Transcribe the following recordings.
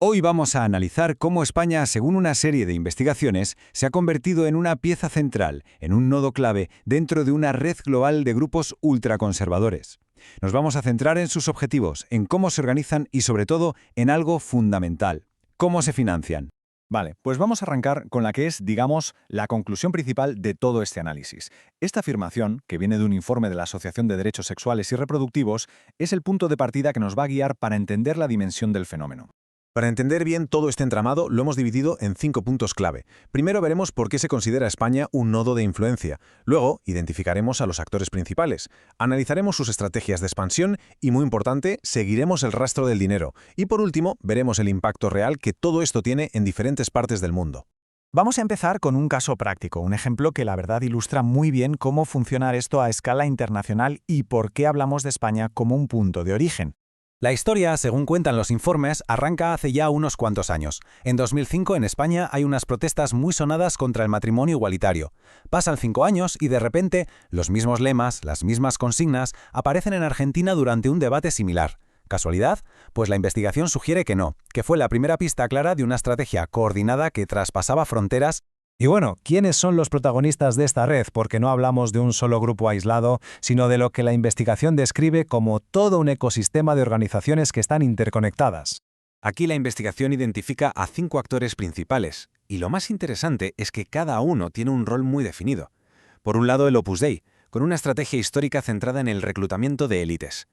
Hoy vamos a analizar cómo España, según una serie de investigaciones, se ha convertido en una pieza central, en un nodo clave, dentro de una red global de grupos ultraconservadores. Nos vamos a centrar en sus objetivos, en cómo se organizan y, sobre todo, en algo fundamental: cómo se financian. Vale, pues vamos a arrancar con la que es, digamos, la conclusión principal de todo este análisis. Esta afirmación, que viene de un informe de la Asociación de Derechos Sexuales y Reproductivos, es el punto de partida que nos va a guiar para entender la dimensión del fenómeno. Para entender bien todo este entramado, lo hemos dividido en 5 puntos clave. Primero veremos por qué se considera España un nodo de influencia. Luego, identificaremos a los actores principales. Analizaremos sus estrategias de expansión y, muy importante, seguiremos el rastro del dinero. Y por último, veremos el impacto real que todo esto tiene en diferentes partes del mundo. Vamos a empezar con un caso práctico, un ejemplo que la verdad ilustra muy bien cómo funciona esto a escala internacional y por qué hablamos de España como un punto de origen. La historia, según cuentan los informes, arranca hace ya unos cuantos años. En 2005, en España, hay unas protestas muy sonadas contra el matrimonio igualitario. Pasan 5 años y de repente, los mismos lemas, las mismas consignas, aparecen en Argentina durante un debate similar. ¿Casualidad? Pues la investigación sugiere que no, que fue la primera pista clara de una estrategia coordinada que traspasaba fronteras. Y bueno, ¿quiénes son los protagonistas de esta red? Porque no hablamos de un solo grupo aislado, sino de lo que la investigación describe como todo un ecosistema de organizaciones que están interconectadas. Aquí la investigación identifica a 5 actores principales, y lo más interesante es que cada uno tiene un rol muy definido. Por un lado, el Opus Dei, con una estrategia histórica centrada en el reclutamiento de élites.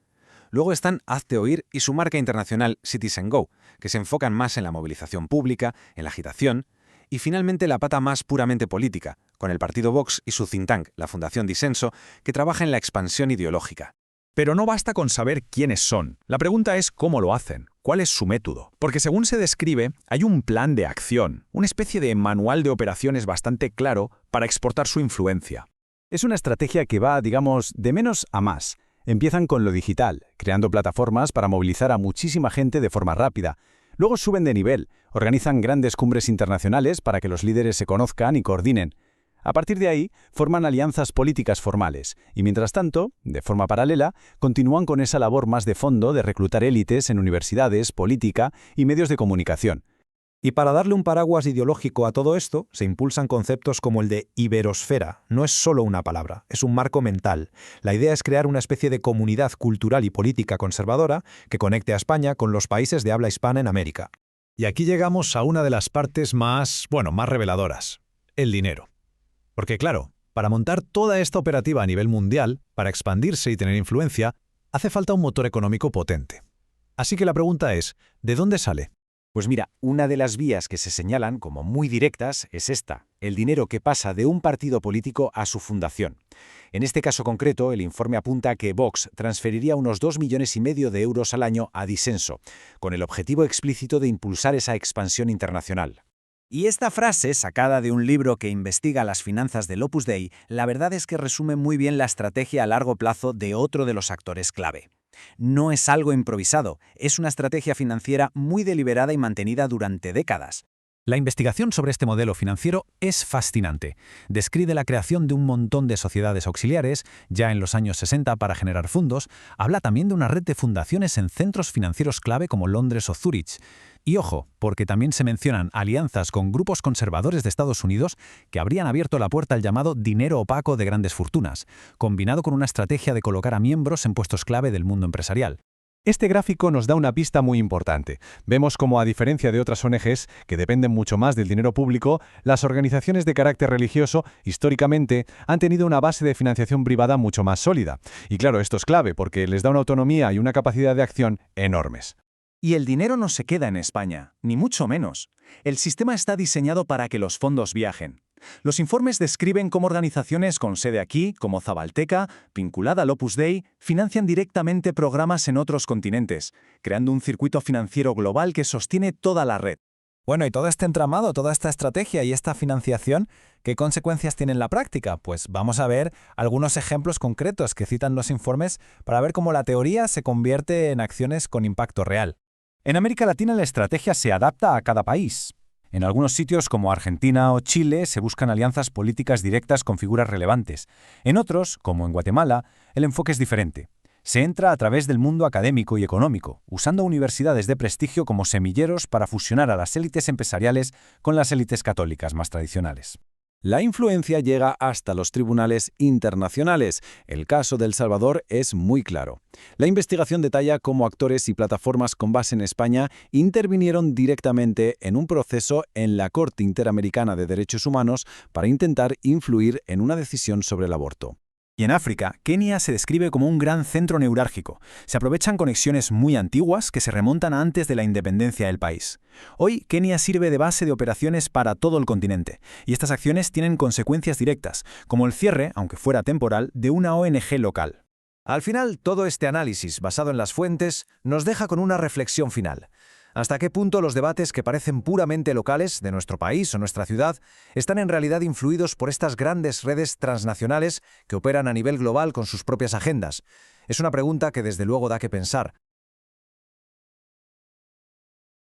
Luego están Hazte Oír y su marca internacional Citizen Go, que se enfocan más en la movilización pública, en la agitación. Y finalmente la pata más puramente política, con el partido Vox y su think tank, la Fundación Disenso, que trabaja en la expansión ideológica. Pero no basta con saber quiénes son. La pregunta es cómo lo hacen, cuál es su método. Porque según se describe, hay un plan de acción, una especie de manual de operaciones bastante claro para exportar su influencia. Es una estrategia que va, digamos, de menos a más. Empiezan con lo digital, creando plataformas para movilizar a muchísima gente de forma rápida. Luego suben de nivel, organizan grandes cumbres internacionales para que los líderes se conozcan y coordinen. A partir de ahí, forman alianzas políticas formales y, mientras tanto, de forma paralela, continúan con esa labor más de fondo de reclutar élites en universidades, política y medios de comunicación. Y para darle un paraguas ideológico a todo esto, se impulsan conceptos como el de iberosfera. No es solo una palabra, es un marco mental. La idea es crear una especie de comunidad cultural y política conservadora que conecte a España con los países de habla hispana en América. Y aquí llegamos a una de las partes más reveladoras: el dinero. Porque claro, para montar toda esta operativa a nivel mundial, para expandirse y tener influencia, hace falta un motor económico potente. Así que la pregunta es, ¿de dónde sale? Pues mira, una de las vías que se señalan como muy directas es esta: el dinero que pasa de un partido político a su fundación. En este caso concreto, el informe apunta que Vox transferiría unos 2,5 millones de euros al año a Disenso, con el objetivo explícito de impulsar esa expansión internacional. Y esta frase, sacada de un libro que investiga las finanzas del Opus Dei, la verdad es que resume muy bien la estrategia a largo plazo de otro de los actores clave. No es algo improvisado, es una estrategia financiera muy deliberada y mantenida durante décadas. La investigación sobre este modelo financiero es fascinante. Describe la creación de un montón de sociedades auxiliares, ya en los años 60 para generar fondos. Habla también de una red de fundaciones en centros financieros clave como Londres o Zúrich. Y ojo, porque también se mencionan alianzas con grupos conservadores de Estados Unidos que habrían abierto la puerta al llamado dinero opaco de grandes fortunas, combinado con una estrategia de colocar a miembros en puestos clave del mundo empresarial. Este gráfico nos da una pista muy importante. Vemos cómo, a diferencia de otras ONGs, que dependen mucho más del dinero público, las organizaciones de carácter religioso, históricamente, han tenido una base de financiación privada mucho más sólida. Y claro, esto es clave porque les da una autonomía y una capacidad de acción enormes. Y el dinero no se queda en España, ni mucho menos. El sistema está diseñado para que los fondos viajen. Los informes describen cómo organizaciones con sede aquí, como Zabalteca, vinculada al Opus Dei, financian directamente programas en otros continentes, creando un circuito financiero global que sostiene toda la red. Bueno, y todo este entramado, toda esta estrategia y esta financiación, ¿qué consecuencias tiene en la práctica? Pues vamos a ver algunos ejemplos concretos que citan los informes para ver cómo la teoría se convierte en acciones con impacto real. En América Latina la estrategia se adapta a cada país. En algunos sitios como Argentina o Chile se buscan alianzas políticas directas con figuras relevantes. En otros, como en Guatemala, el enfoque es diferente. Se entra a través del mundo académico y económico, usando universidades de prestigio como semilleros para fusionar a las élites empresariales con las élites católicas más tradicionales. La influencia llega hasta los tribunales internacionales. El caso de El Salvador es muy claro. La investigación detalla cómo actores y plataformas con base en España intervinieron directamente en un proceso en la Corte Interamericana de Derechos Humanos para intentar influir en una decisión sobre el aborto. Y en África, Kenia se describe como un gran centro neurálgico. Se aprovechan conexiones muy antiguas que se remontan a antes de la independencia del país. Hoy, Kenia sirve de base de operaciones para todo el continente, y estas acciones tienen consecuencias directas, como el cierre, aunque fuera temporal, de una ONG local. Al final, todo este análisis basado en las fuentes nos deja con una reflexión final. ¿Hasta qué punto los debates que parecen puramente locales de nuestro país o nuestra ciudad están en realidad influidos por estas grandes redes transnacionales que operan a nivel global con sus propias agendas? Es una pregunta que desde luego da que pensar,